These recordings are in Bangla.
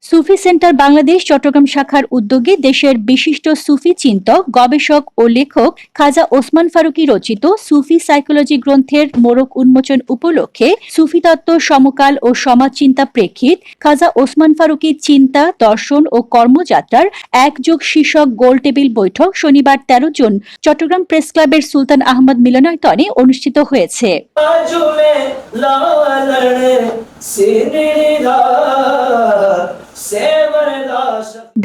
সুফি সেন্টার বাংলাদেশ চট্টগ্রাম শাখার উদ্যোগে দেশের বিশিষ্ট সুফি চিন্তক, গবেষক ও লেখক খাজা ওসমান ফারুকী রচিত সুফি সাইকোলজি গ্রন্থের মোড়ক উন্মোচন উপলক্ষে সুফি তত্ত্ব, সমকাল ও সমাজ চিন্তা প্রেক্ষিত খাজা ওসমান ফারুকী চিন্তা, দর্শন ও কর্মযাত্রার একযোগ শীর্ষক গোল টেবিল বৈঠক শনিবার 13 জুন চট্টগ্রাম প্রেস ক্লাবের সুলতান আহমদ মিলনায়তনে অনুষ্ঠিত হয়েছে।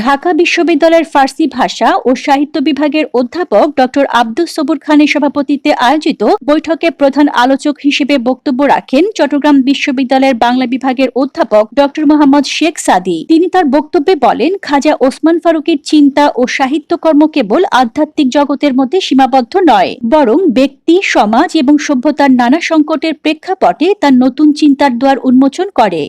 ঢাকা বিশ্ববিদ্যালয়ের ফার্সি ভাষা ও সাহিত্য বিভাগের অধ্যাপক ডক্টর আব্দুস সবুর খানের সভাপতিত্বে আয়োজিত বৈঠকে প্রধান আলোচক হিসেবে বক্তব্য রাখেন চট্টগ্রাম বিশ্ববিদ্যালয়ের বাংলা বিভাগের অধ্যাপক ডক্টর মোহাম্মদ শেখ সাদি। তিনি তার বক্তব্যে বলেন, খাজা ওসমান ফারুকীর চিন্তা ও সাহিত্যকর্ম কেবল আধ্যাত্মিক জগতের মধ্যে সীমাবদ্ধ নয়, বরং ব্যক্তি, সমাজ এবং সভ্যতার নানা সংকটের প্রেক্ষাপটে তার নতুন চিন্তার দুয়ার উন্মোচন করে।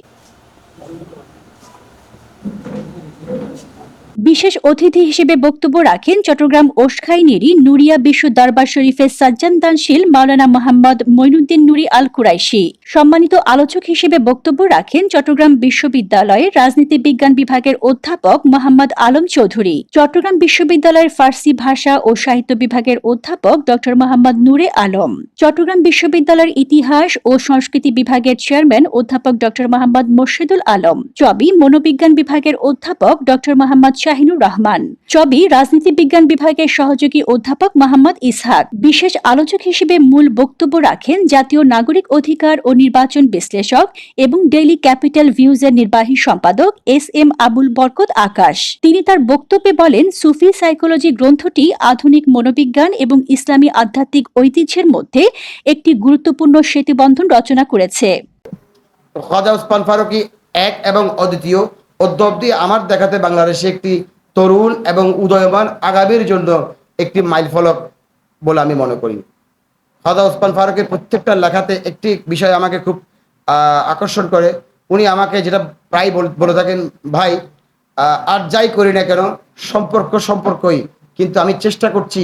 বিশেষ অতিথি হিসেবে বক্তব্য রাখেন চট্টগ্রাম ওশখাইনেরী নুরিয়া বিশ্ব দরবার শরীফের সাজ্জান দানশীল মাওলানা মোহাম্মদ মঈনুদ্দিন নুরি আল কুরাইশি। সম্মানিত আলোচক হিসেবে বক্তব্য রাখেন চট্টগ্রাম বিশ্ববিদ্যালয়ের রাজনীতি বিজ্ঞান বিভাগের অধ্যাপক মোহাম্মদ আলম চৌধুরী, চট্টগ্রাম বিশ্ববিদ্যালয়ের ফার্সি ভাষা ও সাহিত্য বিভাগের অধ্যাপক ডক্টর মোহাম্মদ নূরে আলম, চট্টগ্রাম বিশ্ববিদ্যালয়ের ইতিহাস ও সংস্কৃতি বিভাগের চেয়ারম্যান অধ্যাপক ডক্টর মোহাম্মদ মোর্শেদুল আলম, চবি মনোবিজ্ঞান বিভাগের অধ্যাপক ডক্টর মোহাম্মদ শাহিনুর রহমান, চবি রাজনীতি বিজ্ঞান বিভাগের সহযোগী অধ্যাপক মোহাম্মদ ইসহাক। বিশেষ আলোচক হিসেবে মূল বক্তব্য রাখেন জাতীয় নাগরিক অধিকার ও নির্বাচন বিশ্লেষক এবং ডেইলি ক্যাপিটাল ভিউজের নির্বাহী সম্পাদক এস.এম. আবুল বরকত আকাশ। তিনি তার বক্তব্যে বলেন, সুফি সাইকোলজি গ্রন্থটি আধুনিক মনোবিজ্ঞান এবং ইসলামী আধ্যাত্মিক ঐতিহ্যের মধ্যে একটি গুরুত্বপূর্ণ সেতুবন্ধন রচনা করেছে। খাজা ওসমান ফারুকী এক এবং অদ্বিতীয়। অদ্যাবধি আমার দেখাতে বাংলাদেশে একটি তরুণ এবং উদয়মান আগামীর জন্য একটি মাইলফলক বলে আমি মনে করি। খাজা ওসমান ফারুকীর প্রত্যেকটা লেখাতে একটি বিষয় আমাকে খুব আকর্ষণ করে। উনি আমাকে যেটা প্রায় বলে থাকেন, ভাই আর যাই করি না কেন সম্পর্কই, কিন্তু আমি চেষ্টা করছি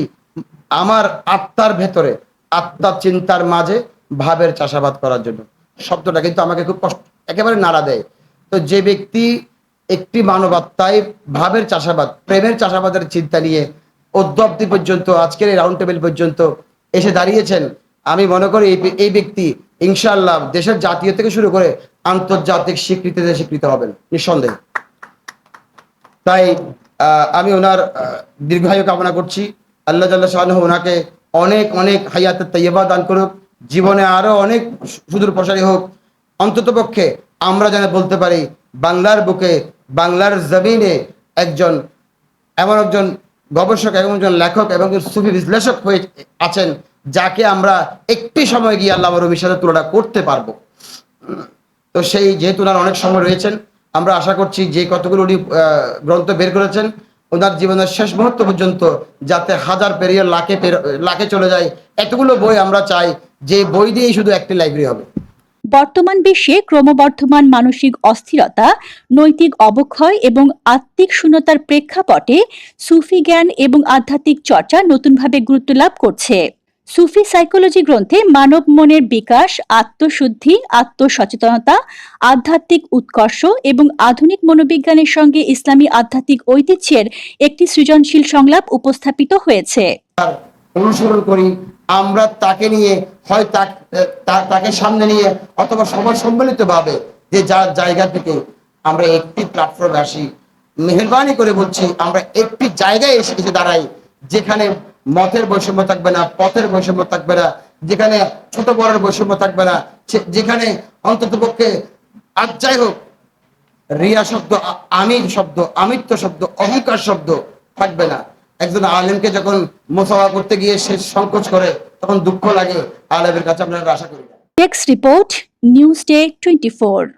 আমার আত্মার ভেতরে, আত্মার চিন্তার মাঝে ভাবের চাষাবাদ করার জন্য। শব্দটা কিন্তু আমাকে খুব একেবারে নাড়া দেয়। তো যে ব্যক্তি একটি মানবাত্মায় ভাবের চাষাবাদ, প্রেমের চাষাবাদের চিন্তা নিয়ে অদ্যাবধি পর্যন্ত, আজকের এই রাউন্ড টেবিল পর্যন্ত এসে দাঁড়িয়েছেন, আমি মনে করি এই ব্যক্তি ইনশাআল্লাহ দেশের জাতীয় থেকে শুরু করে আন্তর্জাতিক স্বীকৃতিতে স্বীকৃত হবেন নিঃসন্দেহে। তাই আমি ওনার দীর্ঘায়ু কামনা করছি। আল্লাহ জাল্লাহ শাআনুহু ওনাকে অনেক অনেক হায়াতে তাইয়্যিবা দান করুক, জীবনে আরো অনেক সুদূর প্রসারী হোক। অন্ততপক্ষে আমরা যেন বলতে পারি বাংলার বুকে, বাংলার জমিনে এমন একজন গবেষক এবং একজন লেখক এবং সুফি বিশ্লেষক হয়ে আছেন, যাকে আমরা একটি সময় গিয়ে আল্লাহ রবির সাথে তুলনা করতে পারবো। তো সেই যেহেতু ওনার অনেক সময় রয়েছেন, আমরা আশা করছি যে কতগুলো উনি গ্রন্থ বের করেছেন ওনার জীবনের শেষ মুহূর্ত পর্যন্ত যাতে হাজার পেরিয়ে লাখে চলে যায়, এতগুলো বই আমরা চাই যে বই দিয়েই শুধু একটি লাইব্রেরি হবে। বর্তমান বিশ্বে ক্রমবর্ধমান মানসিক অস্থিরতা, নৈতিক অবক্ষয় এবং আত্মিক শূন্যতার প্রেক্ষাপটে সুফি জ্ঞান এবং আধ্যাত্মিক চর্চা নতুনভাবে গুরুত্ব লাভ করছে। সুফি সাইকোলজি গ্রন্থে মানব মনের বিকাশ, আত্মশুদ্ধি, আত্মসচেতনতা, আধ্যাত্মিক উৎকর্ষ এবং আধুনিক মনোবিজ্ঞানের সঙ্গে ইসলামী আধ্যাত্মিক ঐতিহ্যের একটি সৃজনশীল সংলাপ উপস্থাপিত হয়েছে। অনুসরণ করি আমরা তাকে নিয়ে, হয় তাকে সামনে নিয়ে, অথবা সবার সম্মিলিত ভাবে যে যার জায়গা থেকে আমরা একটি প্ল্যাটফর্মে আসি। মেহেরবানি করে বলছি, আমরা একটি জায়গায় এসে দাঁড়াই যেখানে মতের বৈষম্য থাকবে না, পথের বৈষম্য থাকবে না, যেখানে ছোট বড়ের বৈষম্য থাকবে না, যেখানে অন্তত পক্ষে আজ যাই হোক রিয়া শব্দ, আমির শব্দ, আমিত্ব শব্দ, অহংকার শব্দ থাকবে না। একজন আলেমকে যখন মোসাফা করতে গিয়ে সে সংকোচ করে, তখন দুঃখ লাগে। আলেমের কাছে আপনারা আশা করি। Text report, news day 24।